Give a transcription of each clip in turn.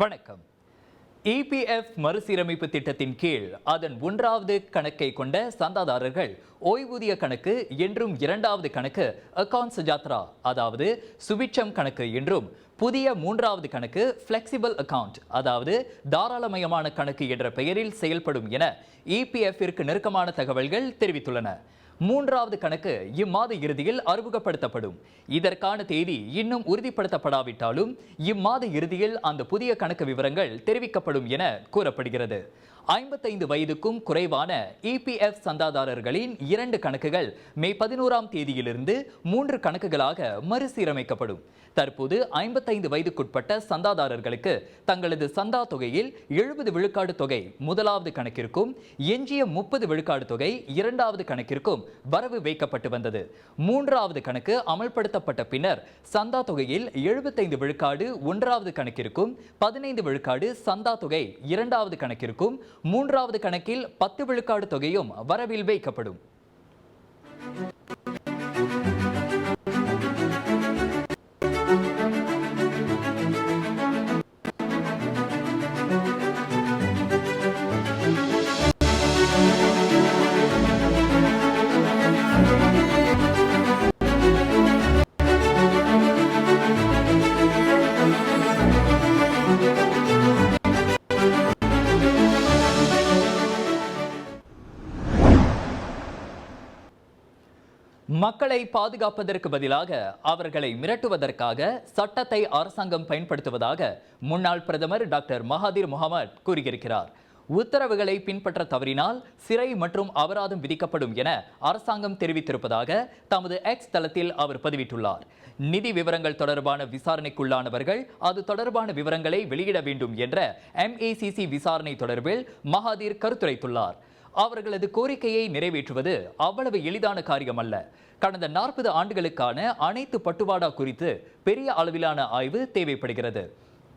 வணக்கம். EPF மறுசீரமைப்பு திட்டத்தின் கீழ் அதன் 1வது கணக்கை கொண்ட சந்தாதாரர்கள் ஓய்வூதிய கணக்கு என்றும் 2வது கணக்கு அக்கவுண்ட்ஸ் ஜாத்ரா அதாவது சுபிட்சம் கணக்கு என்றும் புதிய 3வது கணக்கு ஃபிளெக்சிபிள் அக்கவுண்ட் அதாவது தாராளமயமான கணக்கு என்ற பெயரில் செயல்படும் என EPF-ற்கு நெருக்கமான தகவல்கள் தெரிவித்துள்ளன. 3வது கணக்கு இம்மாத இறுதியில் அறிமுகப்படுத்தப்படும். இதற்கான தேதி இன்னும் உறுதிப்படுத்தப்படாவிட்டாலும் இம்மாத இறுதியில் அந்த புதிய கணக்கு விவரங்கள் தெரிவிக்கப்படும் என கூறப்படுகிறது. 55 வயதுக்கும் குறைவான EPF சந்தாதாரர்களின் 2 கணக்குகள் மே 11ஆம் தேதியிலிருந்து 3 கணக்குகளாக மறுசீரமைக்கப்படும். தற்போது 55 வயதுக்குட்பட்ட சந்தாதாரர்களுக்கு தங்களது சந்தா தொகையில் 70 விழுக்காடு தொகை 1வது கணக்கிற்கும் எஞ்சிய 30 விழுக்காடு தொகை 2வது கணக்கிற்கும் வரவு வைக்கப்பட்டு வந்தது. 3வது கணக்கு அமல்படுத்தப்பட்ட பின்னர் சந்தா தொகையில் 75 விழுக்காடு 1வது கணக்கிற்கும் 15 விழுக்காடு சந்தா தொகை 2வது கணக்கிற்கும் 3வது கணக்கில் 10 விழுக்காடு தொகையும் வரவில் வைக்கப்படும். மக்களை பாதுகாப்பதற்கு பதிலாக அவர்களை மிரட்டுவதற்காக சட்டத்தை அரசாங்கம் பயன்படுத்துவதாக முன்னாள் பிரதமர் டாக்டர் மகாதீர் முகமது கூறியிருக்கிறார். உத்தரவுகளை பின்பற்ற தவறினால் சிறை மற்றும் அபராதம் விதிக்கப்படும் என அரசாங்கம் தெரிவித்திருப்பதாக தமது எக்ஸ் தளத்தில் அவர் பதிவிட்டுள்ளார். நிதி விவரங்கள் தொடர்பான விசாரணைக்குள்ளானவர்கள் அது தொடர்பான விவரங்களை வெளியிட வேண்டும் என்ற MACC விசாரணை தொடர்பில் மகாதீர் கருத்துரைத்துள்ளார். அவர்களது கோரிக்கையை நிறைவேற்றுவது அவ்வளவு எளிதான காரியம் அல்ல. கடந்த 40 ஆண்டுகளுக்கான அனைத்து பட்டுவாடா குறித்து பெரிய அளவிலான ஆய்வு தேவைப்படுகிறது.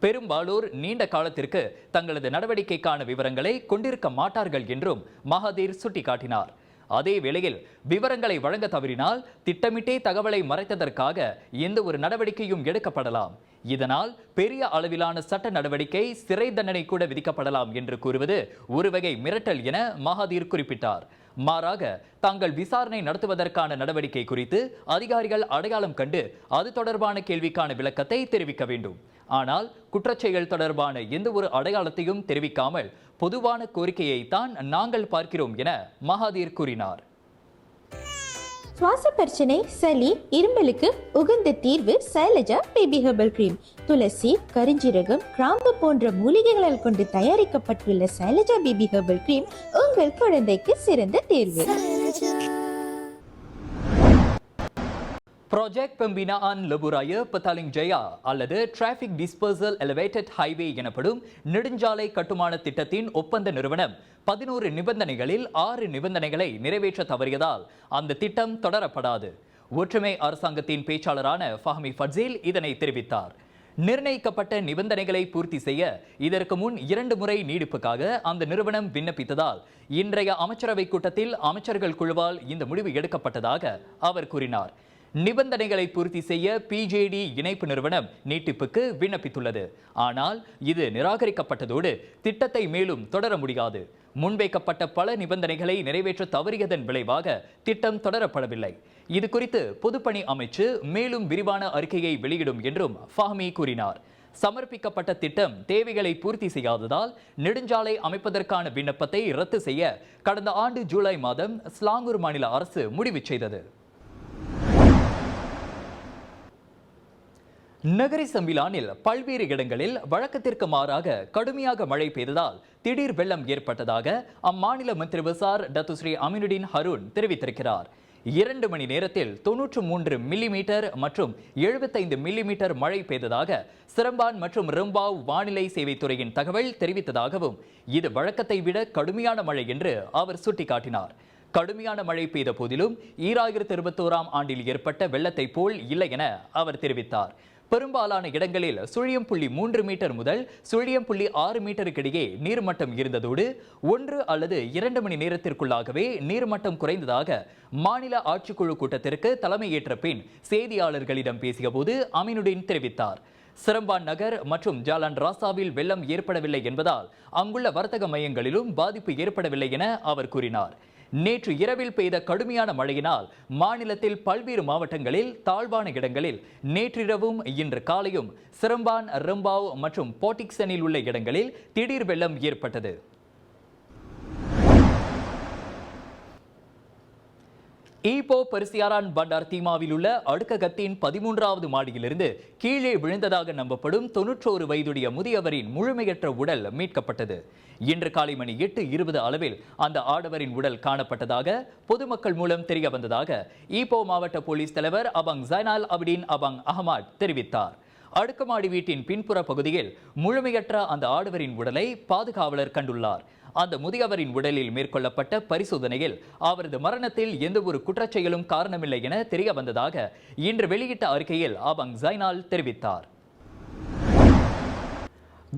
பெரும்பாலோர் நீண்ட காலத்திற்கு தங்களது நடவடிக்கைக்கான விவரங்களை கொண்டிருக்க மாட்டார்கள் என்றும் மகாதீர் சுட்டிக்காட்டினார். அதே வேளையில் விவரங்களை வழங்க தவறினால் திட்டமிட்டே தகவலை மறைத்ததற்காக எந்த ஒரு நடவடிக்கையும் எடுக்கப்படலாம். இதனால் பெரிய அளவிலான சட்ட நடவடிக்கை, சிறை தண்டனை கூட விதிக்கப்படலாம் என்று கூறுவது ஒரு வகை மிரட்டல் என மகாதீர் குறிப்பிட்டார். மாறாக தாங்கள் விசாரணை நடத்துவதற்கான நடவடிக்கை குறித்து அதிகாரிகள் அடையாளம் கண்டு அது தொடர்பான கேள்விக்கான விளக்கத்தை தெரிவிக்க வேண்டும். ஆனால் குற்றச்செயல் தொடர்பான எந்த ஒரு அடையாளத்தையும் தெரிவிக்காமல் பொதுவான கோரிக்கையை தான் நாங்கள் பார்க்கிறோம் என மகாதீர் கூறினார். சுவாச பிரச்சனை, சளி, இருமலுக்கு உகந்த தீர்வு சைலஜா பேபி ஹெர்பல் கிரீம். துளசி, கரிஞ்சீரகம், கிராம்பு போன்ற மூலிகைகளால் கொண்டு தயாரிக்கப்பட்டுள்ள சைலஜா பேபி ஹெர்பல் கிரீம் உங்கள் குழந்தைக்கு சிறந்த தேர்வு. ப்ராஜெக்ட் பெம்பினான் லபுராய பத்தாலிங் ஜெயா அல்லது டிராபிக் டிஸ்பர்சல் எலிவேட்டட் ஹைவே எனப்படும் நெடுஞ்சாலை கட்டுமான திட்டத்தின் ஒப்பந்த நிறுவனம் 11 நிபந்தனைகளில் 6 நிபந்தனைகளை நிறைவேற்ற தவறியதால் அந்த திட்டம் தொடரப்படாது. ஒற்றுமை அரசாங்கத்தின் பேச்சாளரான ஃபஹமி ஃபட்சீல் இதனை தெரிவித்தார். நிர்ணயிக்கப்பட்ட நிபந்தனைகளை பூர்த்தி செய்ய இதற்கு முன் 2 முறை நீடிப்புக்காக அந்த நிறுவனம் விண்ணப்பித்ததால் இன்றைய அமைச்சரவை கூட்டத்தில் அமைச்சர்கள் குழுவால் இந்த முடிவு எடுக்கப்பட்டதாக அவர் கூறினார். நிபந்தனைகளை பூர்த்தி செய்ய PJD இணைப்பு நிறுவனம் நீட்டிப்புக்கு விண்ணப்பித்துள்ளது. ஆனால் இது நிராகரிக்கப்பட்டதோடு திட்டத்தை மேலும் தொடர முடியாது. முன்வைக்கப்பட்ட பல நிபந்தனைகளை நிறைவேற்ற தவறியதன் விளைவாக திட்டம் தொடரப்படவில்லை. இது குறித்து பொதுப்பணி அமைச்சு மேலும் விரிவான அறிக்கையை வெளியிடும் என்றும் ஃபஹமி கூறினார். சமர்ப்பிக்கப்பட்ட திட்டம் தேவைகளை பூர்த்தி செய்யாததால் நெடுஞ்சாலை அமைப்பதற்கான விண்ணப்பத்தை ரத்து செய்ய கடந்த ஆண்டு ஜூலை மாதம் ஸ்லாங்கூர் மாநில அரசு முடிவு செய்தது. நகரி சம்பிலானில் பல்வேறு இடங்களில் வழக்கத்திற்கு மாறாக கடுமையாக மழை பெய்ததால் திடீர் வெள்ளம் ஏற்பட்டதாக அம்மாநில மந்திரி பசார் டத்துஸ்ரீ அமினுடின் ஹருன் தெரிவித்திருக்கிறார். 2 மணி நேரத்தில் 93 மில்லிமீட்டர் மற்றும் 75 மில்லிமீட்டர் மழை பெய்ததாக சிரம்பான் மற்றும் ரும்பாவ் வானிலை சேவைத்துறையின் தகவல் தெரிவித்ததாகவும் இது வழக்கத்தை விட கடுமையான மழை என்று அவர் சுட்டிக்காட்டினார். கடுமையான மழை பெய்த போதிலும் 2021ஆம் ஆண்டில் ஏற்பட்ட வெள்ளத்தை போல் இல்லை என அவர் தெரிவித்தார். பெரும்பாலான இடங்களில் 0.3 மீட்டர் முதல் 0.6 மீட்டருக்கு இடையே நீர்மட்டம் இருந்ததோடு 1 அல்லது 2 மணி நேரத்திற்குள்ளாகவே நீர்மட்டம் குறைந்ததாக மாநில ஆட்சிக்குழு கூட்டத்திற்கு தலைமையேற்ற பின் செய்தியாளர்களிடம் பேசிய போது அமினுடின் தெரிவித்தார். சிரம்பான் நகர் மற்றும் ஜாலான் ராசாவில் வெள்ளம் ஏற்படவில்லை என்பதால் அங்குள்ள வர்த்தக மையங்களிலும் பாதிப்பு ஏற்படவில்லை என அவர் கூறினார். நேற்று இரவில் பெய்த கடுமையான மழையினால் மாநிலத்தில் பல்வேறு மாவட்டங்களில் தாழ்வான இடங்களில் நேற்றிரவும் இன்று காலையும் சிரம்பான், ரம்பாவ் மற்றும் போட்டிக்சனில் உள்ள இடங்களில் திடீர் வெள்ளம் ஏற்பட்டது. ஈப்போ பரிசியாரான் பண்டார் தீமாவில் உள்ள அடுக்ககத்தின் 13வது மாடியிலிருந்து கீழே விழுந்ததாக நம்பப்படும் 91 வயதுடைய முதியவரின் முழுமையற்ற உடல் மீட்கப்பட்டது. இன்று காலை மணி 8:20 அளவில் அந்த ஆடவரின் உடல் காணப்பட்டதாக பொதுமக்கள் மூலம் தெரிய வந்ததாக ஈப்போ மாவட்ட போலீஸ் தலைவர் அபங் ஜைனால் அபிடின் அபங் அஹமத் தெரிவித்தார். அடுக்குமாடி வீட்டின் பின்புற பகுதியில் முழுமையற்ற அந்த ஆடவரின் உடலை பாதுகாவலர் கண்டுள்ளார். அந்த முதியவரின் உடலில் மேற்கொள்ளப்பட்ட பரிசோதனையில் அவரது மரணத்தில் எந்த ஒரு குற்றச்செயலும் காரணமில்லை என தெரிய வந்ததாக இன்று வெளியிட்ட அறிக்கையில் அபங் ஜைனால் தெரிவித்தார்.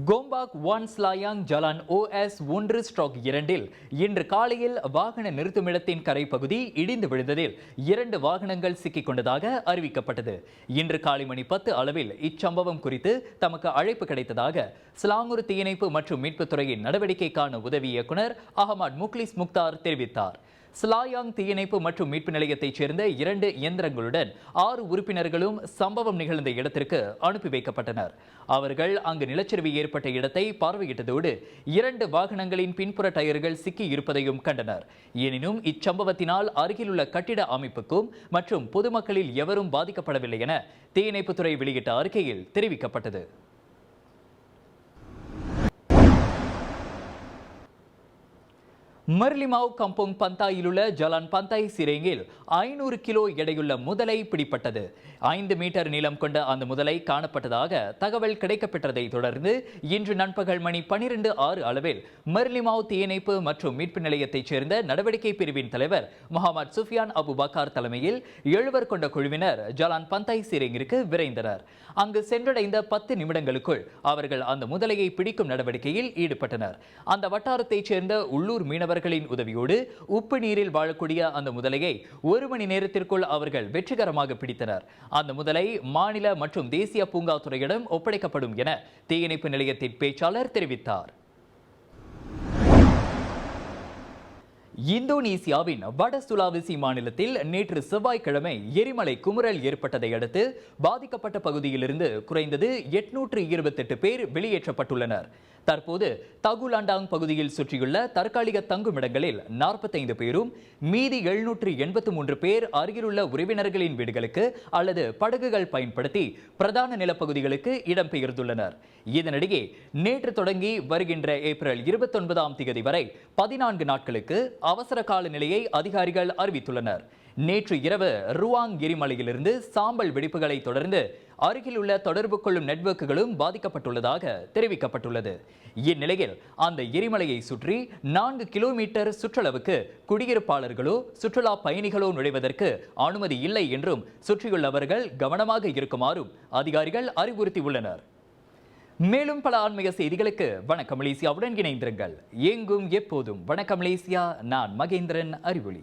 கோம்பாக் வான்ஸ்லாயாங் ஜலான் OS 1/2 இன்று காலையில் வாகன நிறுத்துமிடத்தின் கரைப்பகுதி இடிந்து விழுந்ததில் 2 வாகனங்கள் சிக்கிக் கொண்டதாக அறிவிக்கப்பட்டது. இன்று காலை மணி 10 அளவில் இச்சம்பவம் குறித்து தமக்கு அழைப்பு கிடைத்ததாக ஸ்லாங்கூர் தீயணைப்பு மற்றும் மீட்புத் துறையின் நடவடிக்கைக்கான உதவி இயக்குனர் அகமது முக்லிஸ் முக்தார் தெரிவித்தார். ஸ்லாயாங் தீயணைப்பு மற்றும் மீட்பு நிலையத்தைச் சேர்ந்த 2 இயந்திரங்களுடன் 6 உறுப்பினர்களும் சம்பவம் நிகழ்ந்த இடத்திற்கு அனுப்பி வைக்கப்பட்டனர். அவர்கள் அங்கு நிலச்சரிவு ஏற்பட்ட இடத்தை பார்வையிட்டதோடு 2 வாகனங்களின் பின்புற டயர்கள் சிக்கி இருப்பதையும் கண்டனர். எனினும் இச்சம்பவத்தினால் அருகிலுள்ள கட்டிட அமைப்புக்கும் மற்றும் பொதுமக்களில் எவரும் பாதிக்கப்படவில்லை என தீயணைப்புத்துறை வெளியிட்ட அறிக்கையில் தெரிவிக்கப்பட்டது. மர்லிமாவ் கம்போங் பந்தாயில் உள்ள ஜலான் பந்தாய் சிரேங்கில் 500 கிலோ எடையுள்ள முதலை பிடிப்பட்டது. 5 மீட்டர் நீளம் கொண்ட அந்த முதலை காணப்பட்டதாக தகவல் கிடைக்கப்பட்டதை தொடர்ந்து இன்று நண்பகல் மணி 12:06 அளவில் மர்லிமாவ் தீயணைப்பு மற்றும் மீட்பு நிலையத்தைச் சேர்ந்த நடவடிக்கை பிரிவின் தலைவர் முகமது சுஃபியான் அபு பக்கார் தலைமையில் 7 கொண்ட குழுவினர் ஜலான் பந்தாய் சிரேங்கிற்கு விரைந்தனர். அங்கு சென்றடைந்த 10 நிமிடங்களுக்குள் அவர்கள் அந்த முதலையை பிடிக்கும் நடவடிக்கையில் ஈடுபட்டனர். அந்த வட்டாரத்தைச் சேர்ந்த உள்ளூர் மீனவர்களின் உதவியோடு உப்பு நீரில் வாழக்கூடிய அந்த முதலையை 1 மணி நேரத்திற்குள் அவர்கள் வெற்றிகரமாக பிடித்தனர். அந்த முதலை மாநில மற்றும் தேசிய பூங்கா துறையிடம் ஒப்படைக்கப்படும் என தீயணைப்பு நிலையத்தின் பேச்சாளர் தெரிவித்தார். இந்தோனேசியாவின் வட சுலாவெசி மாநிலத்தில் நேற்று செவ்வாய்க்கிழமை எரிமலை குமுறல் ஏற்பட்டதை அடுத்து பாதிக்கப்பட்ட பகுதியிலிருந்து குறைந்தது 828 பேர் வெளியேற்றப்பட்டுள்ளனர். தற்போது தகுலாண்டாங் பகுதியில் சுற்றியுள்ள தற்காலிக தங்குமிடங்களில் 45 பேரும் மீதி 783 பேர் அருகிலுள்ள உறவினர்களின் வீடுகளுக்கு அல்லது படகுகள் பயன்படுத்தி பிரதான நிலப்பகுதிகளுக்கு இடம்பெயர்ந்துள்ளனர். இதனிடையே நேற்று தொடங்கி வருகின்ற ஏப்ரல் 29ஆம் தேதி வரை 14 நாட்களுக்கு அவசர கால நிலையை அதிகாரிகள் அறிவித்துள்ளனர். நேற்று இரவு ருவாங் எரிமலையிலிருந்து சாம்பல் வெடிப்புகளை தொடர்ந்து அருகில் உள்ள தொடர்பு கொள்ளும் நெட்வொர்க்குகளும் பாதிக்கப்பட்டுள்ளதாக தெரிவிக்கப்பட்டுள்ளது. இந்நிலையில் அந்த எரிமலையை சுற்றி 4 கிலோமீட்டர் சுற்றளவுக்கு குடியிருப்பாளர்களோ சுற்றுலா பயணிகளோ நுழைவதற்கு அனுமதி இல்லை என்றும் சுற்றியுள்ளவர்கள் கவனமாக இருக்குமாறும் அதிகாரிகள் அறிவுறுத்தியுள்ளனர். மேலும் பல ஆன்மீக செய்திகளுக்கு வணக்கம் மலேசியாவுடன் இணைந்திருங்கள். எங்கும் எப்போதும் வணக்கம் மலேசியா. நான் மகேந்திரன் அறிவொளி.